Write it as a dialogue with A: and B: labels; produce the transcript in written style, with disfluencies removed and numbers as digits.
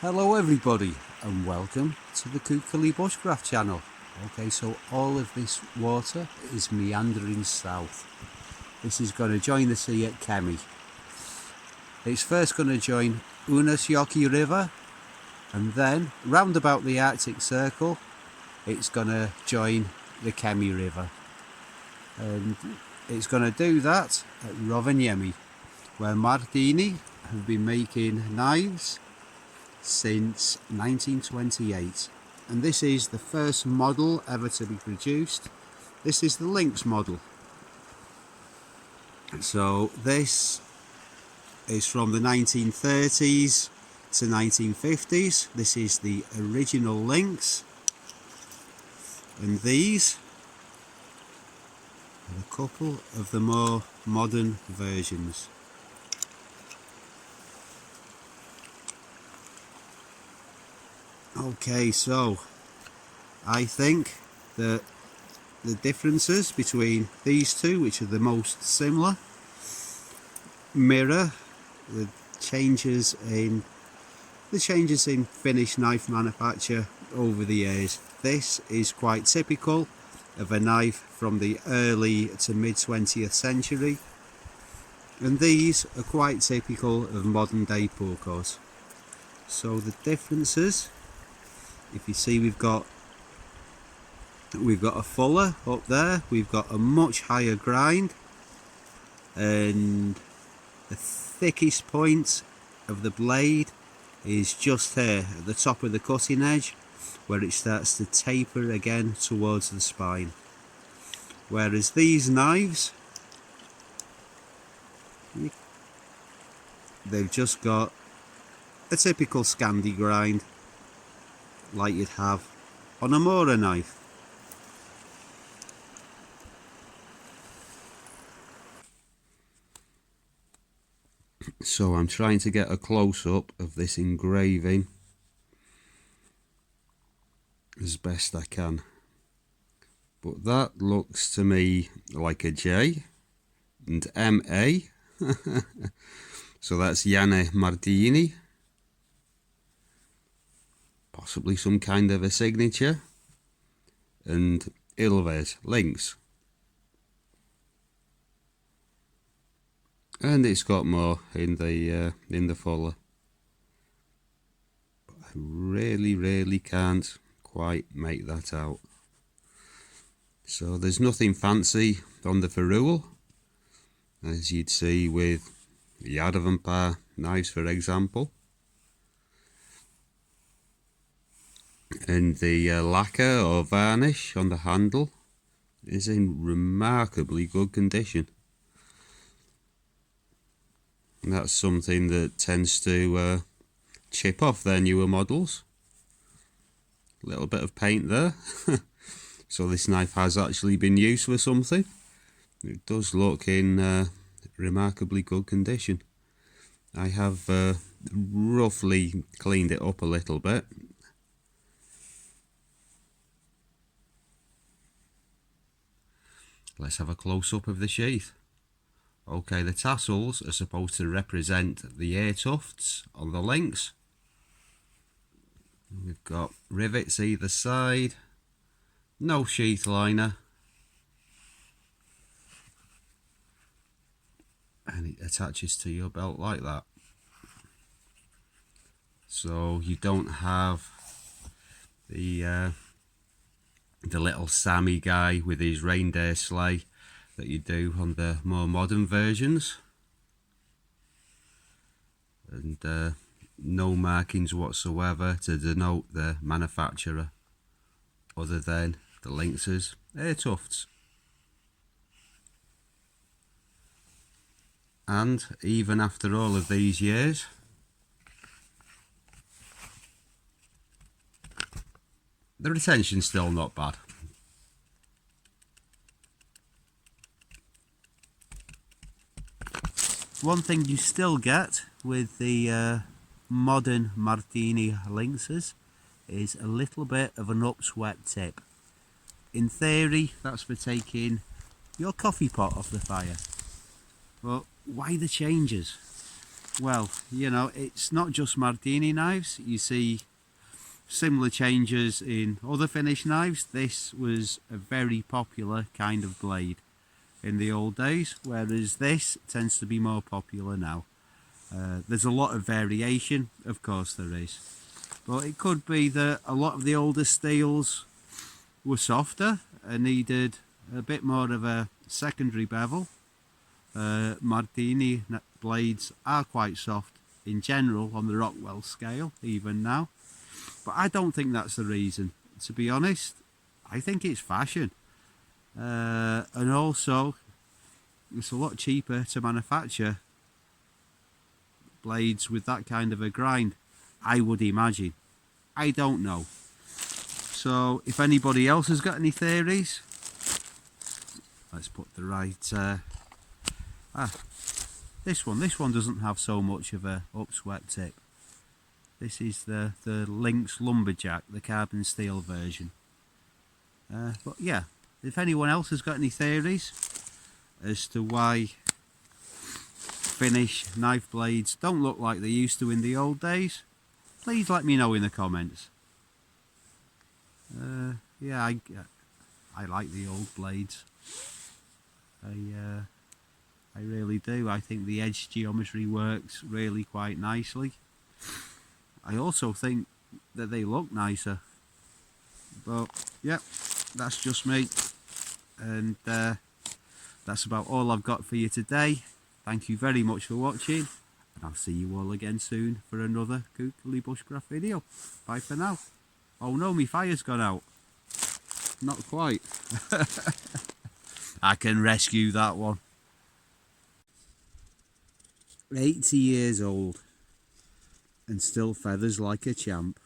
A: Hello everybody and welcome to the Kukali Bushcraft channel. Okay, so all of this water is meandering south. This is going to join the sea at Kemi. It's first going to join Uunasjoki River, and then round about the Arctic Circle it's going to join the Kemi River. And it's going to do that at Rovaniemi, where Marttiini have been making knives since 1928, and this is the first model ever to be produced. This is the Lynx model. So this is from the 1930s to 1950s. This is the original Lynx, and these are a couple of the more modern versions. Okay, so I think that the differences between these two, which are the most similar, mirror the changes in finished knife manufacture over the years. This is quite typical of a knife from the early to mid 20th century, and these are quite typical of modern day puukkos. So the differences, if you see, we've got a fuller up there, we've got a much higher grind, and the thickest point of the blade is just here at the top of the cutting edge, where it starts to taper again towards the spine. Whereas these knives, they've just got a typical Scandi grind like you'd have on a Mora knife. So I'm trying to get a close-up of this engraving as best I can, but that looks to me like a J and MA. So that's Janne Marttiini, possibly some kind of a signature, and Ilves Lynx. And it's got more in the fuller. But I really can't quite make that out. So there's nothing fancy on the ferrule, as you'd see with Järvenpää knives, for example. And the lacquer or varnish on the handle is in remarkably good condition. And that's something that tends to chip off their newer models. A little bit of paint there. So this knife has actually been used for something. It does look in remarkably good condition. I have roughly cleaned it up a little bit. Let's have a close-up of the sheath. Okay, the tassels are supposed to represent the ear tufts on the Lynx. We've got rivets either side, no sheath liner, and it attaches to your belt like that. So you don't have the little Sammy guy with his reindeer sleigh that you do on the more modern versions, and no markings whatsoever to denote the manufacturer other than the Lynx's ear tufts. And even after all of these years, the retention's still not bad. One thing you still get with the modern Marttiini Lynxes is a little bit of an upswept tip. In theory, that's for taking your coffee pot off the fire. But why the changes? well, you know, it's not just Marttiini knives. You see similar changes in other finish knives. This was a very popular kind of blade in the old days, whereas this tends to be more popular now. There's a lot of variation, of course there is, but it could be that a lot of the older steels were softer and needed a bit more of a secondary bevel. Marttiini blades are quite soft in general on the Rockwell scale, even now, but I don't think that's the reason, to be honest. I think it's fashion, and also it's a lot cheaper to manufacture blades with that kind of a grind, I would imagine. I don't know. So if anybody else has got any theories, let's put the right this one doesn't have so much of a upswept tip. This is the Lynx Lumberjack, the carbon steel version. But yeah, if anyone else has got any theories as to why finish knife blades don't look like they used to in the old days, please let me know in the comments. Yeah, I like the old blades. I really do. I think the edge geometry works really quite nicely. I also think that they look nicer. But yeah, that's just me. And that's about all I've got for you today. Thank you very much for watching, and I'll see you all again soon for another Kookly Bushcraft video. Bye for now. Oh no, my fire's gone out. Not quite. I can rescue that one. 80 years old and still feathers like a champ.